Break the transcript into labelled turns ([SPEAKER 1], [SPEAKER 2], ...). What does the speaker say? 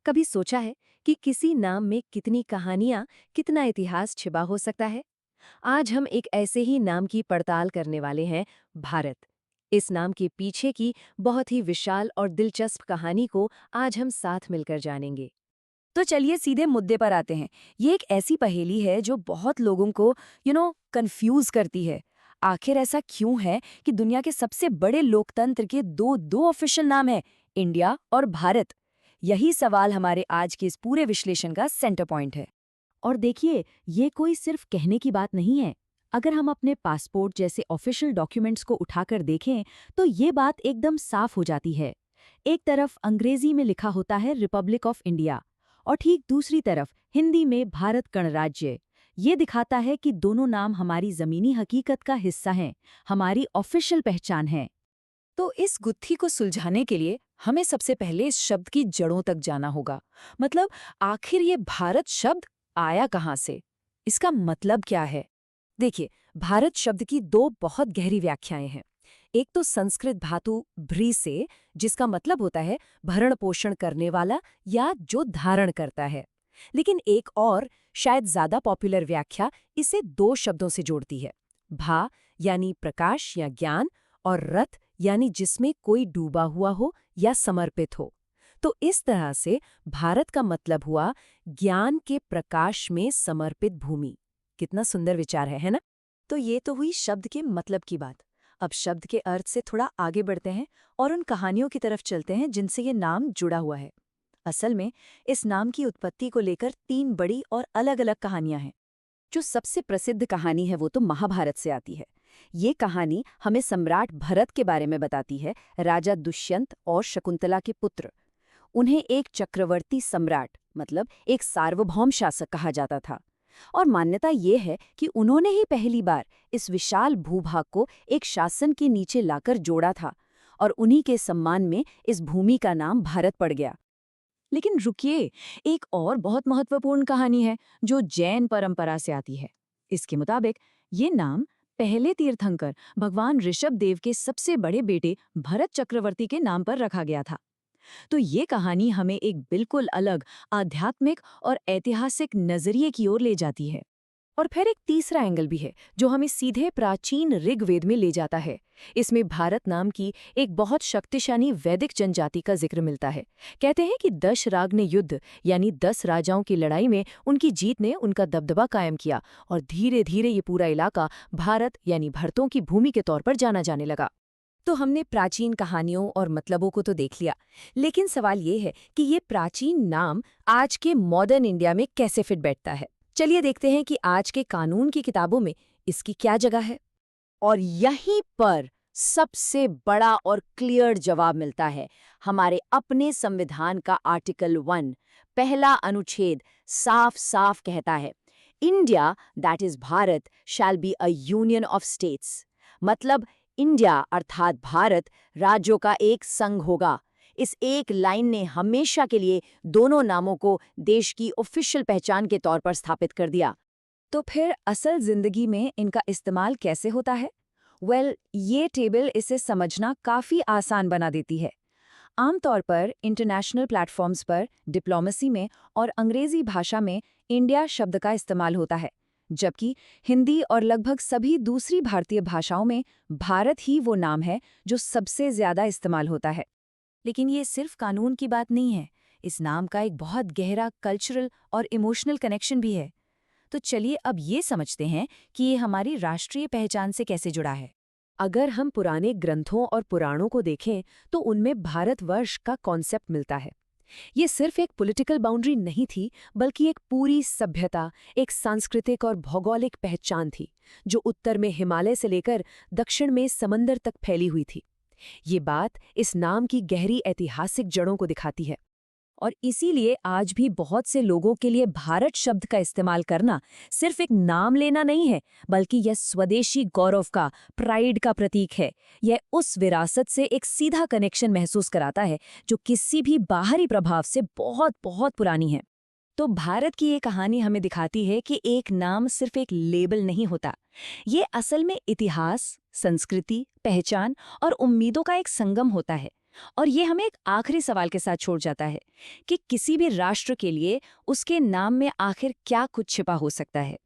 [SPEAKER 1] कभी सोचा है कि किसी नाम में कितनी कहानियां, कितना इतिहास छिपा हो सकता है? आज हम एक ऐसे ही नाम की पड़ताल करने वाले हैं, भारत। इस नाम के पीछे की बहुत ही विशाल और दिलचस्प कहानी को आज हम साथ मिलकर जानेंगे।
[SPEAKER 2] तो चलिए सीधे मुद्दे पर आते हैं। ये एक ऐसी पहेली है जो बहुत लोगों को कंफ्यूज करती है। आखिर ऐसा क्यों है कि दुनिया के सबसे बड़े लोकतंत्र के दो दो ऑफिशियल नाम हैं, इंडिया और भारत? यही सवाल हमारे आज के इस पूरे विश्लेषण का सेंटर पॉइंट है।
[SPEAKER 1] और देखिए, ये कोई सिर्फ कहने की बात नहीं है। अगर हम अपने पासपोर्ट जैसे ऑफिशियल डॉक्यूमेंट्स को उठाकर देखें, तो ये बात एकदम साफ हो जाती है। एक तरफ अंग्रेजी में लिखा होता है रिपब्लिक ऑफ इंडिया, और ठीक दूसरी तरफ हिंदी में भारत गणराज्य। ये दिखाता है कि दोनों नाम हमारी ज़मीनी हकीकत का हिस्सा हैं, हमारी ऑफिशियल पहचान है।
[SPEAKER 2] तो इस गुत्थी को सुलझाने के लिए हमें सबसे पहले इस शब्द की जड़ों तक जाना होगा। मतलब आखिर ये भारत शब्द आया कहाँ से? इसका मतलब क्या है? देखिए, भारत शब्द की दो बहुत गहरी व्याख्याएं हैं। एक तो संस्कृत धातु भ्री से, जिसका मतलब होता है भरण पोषण करने वाला या जो धारण करता है। लेकिन एक और, शायद ज्यादा पॉपुलर व्याख्या इसे दो शब्दों से जोड़ती है। भा यानी प्रकाश या ज्ञान, और रथ यानी जिसमें कोई डूबा हुआ हो या समर्पित हो। तो इस तरह से भारत का मतलब हुआ ज्ञान के प्रकाश में समर्पित भूमि। कितना सुंदर विचार है ना? तो ये तो हुई शब्द के मतलब की बात। अब शब्द के अर्थ से थोड़ा आगे बढ़ते हैं और उन कहानियों की तरफ चलते हैं जिनसे ये नाम जुड़ा हुआ है। असल में इस नाम की उत्पत्ति को लेकर तीन बड़ी और अलग-अलग कहानियां हैं। जो सबसे प्रसिद्ध कहानी है वो तो महाभारत से आती है। ये कहानी हमें सम्राट भरत के बारे में बताती है, राजा दुष्यंत और शकुंतला के पुत्र। उन्हें एक चक्रवर्ती सम्राट, मतलब एक सार्वभौम शासक कहा जाता था। और मान्यता ये है कि उन्होंने ही पहली बार इस विशाल भूभाग को एक शासन के नीचे लाकर जोड़ा था, और उन्हीं के सम्मान में इस भूमि का नाम भारत पड़ गया। लेकिन रुकिए, एक और बहुत महत्वपूर्ण कहानी है जो जैन परंपरा से आती है। इसके मुताबिक ये नाम पहले तीर्थंकर भगवान ऋषभ देव के सबसे बड़े बेटे भरत चक्रवर्ती के नाम पर रखा गया था। तो ये कहानी हमें एक बिल्कुल अलग आध्यात्मिक और ऐतिहासिक नजरिए की ओर ले जाती है। और फिर एक तीसरा एंगल भी है जो हमें सीधे प्राचीन ऋग्वेद में ले जाता है। इसमें भारत नाम की एक बहुत शक्तिशाली वैदिक जनजाति का जिक्र मिलता है। कहते हैं कि दशराग्न युद्ध यानी 10 राजाओं की लड़ाई में उनकी जीत ने उनका दबदबा कायम किया, और धीरे धीरे ये पूरा इलाका भारत यानी भरतों की भूमि के तौर पर जाना जाने लगा। तो हमने प्राचीन कहानियों और मतलबों को तो देख लिया, लेकिन सवाल ये है कि ये प्राचीन नाम आज के मॉडर्न इंडिया में कैसे फिट बैठता है। चलिए देखते हैं कि आज के कानून की किताबों में इसकी क्या जगह है। और यहीं पर सबसे बड़ा और क्लियर जवाब मिलता है। हमारे अपने संविधान का आर्टिकल 1 पहला अनुच्छेद साफ साफ कहता है, India that is Bharat shall be a union of states. मतलब इंडिया अर्थात भारत राज्यों का एक संघ होगा। इस एक लाइन ने हमेशा के लिए दोनों नामों को देश की ऑफिशियल पहचान के तौर पर स्थापित कर दिया। तो फिर असल जिंदगी में इनका इस्तेमाल कैसे होता है? ये टेबल इसे समझना काफी आसान बना देती है। आमतौर पर इंटरनेशनल प्लेटफॉर्म्स पर डिप्लोमेसी में और अंग्रेजी भाषा में इंडिया शब्द का इस्तेमाल होता है, जबकि हिंदी और लगभग सभी दूसरी भारतीय भाषाओं में भारत ही वो नाम है जो सबसे ज्यादा इस्तेमाल होता है। लेकिन ये सिर्फ कानून की बात नहीं है, इस नाम का एक बहुत गहरा कल्चरल और इमोशनल कनेक्शन भी है। तो चलिए अब ये समझते हैं कि ये हमारी राष्ट्रीय पहचान से कैसे जुड़ा है।
[SPEAKER 1] अगर हम पुराने ग्रंथों और पुराणों को देखें, तो उनमें भारतवर्ष का कॉन्सेप्ट मिलता है। ये सिर्फ एक पॉलिटिकल बाउंड्री नहीं थी, बल्कि एक पूरी सभ्यता, एक सांस्कृतिक और भौगोलिक पहचान थी, जो उत्तर में हिमालय से लेकर दक्षिण में समंदर तक फैली हुई थी। ये बात इस नाम की गहरी ऐतिहासिक जड़ों को दिखाती है।
[SPEAKER 2] और इसीलिए आज भी बहुत से लोगों के लिए भारत शब्द का इस्तेमाल करना सिर्फ एक नाम लेना नहीं है, बल्कि यह स्वदेशी गौरव का, प्राइड का प्रतीक है। यह उस विरासत से एक सीधा कनेक्शन महसूस कराता है जो किसी भी बाहरी प्रभाव से बहुत बहुत पुरानी है। तो भारत की ये कहानी हमें दिखाती है कि एक नाम सिर्फ एक लेबल नहीं होता। ये असल में इतिहास, संस्कृति, पहचान और उम्मीदों का एक संगम होता है, और ये हमें एक आखिरी सवाल के साथ छोड़ जाता है कि किसी भी राष्ट्र के लिए उसके नाम में आखिर क्या कुछ छिपा हो सकता है।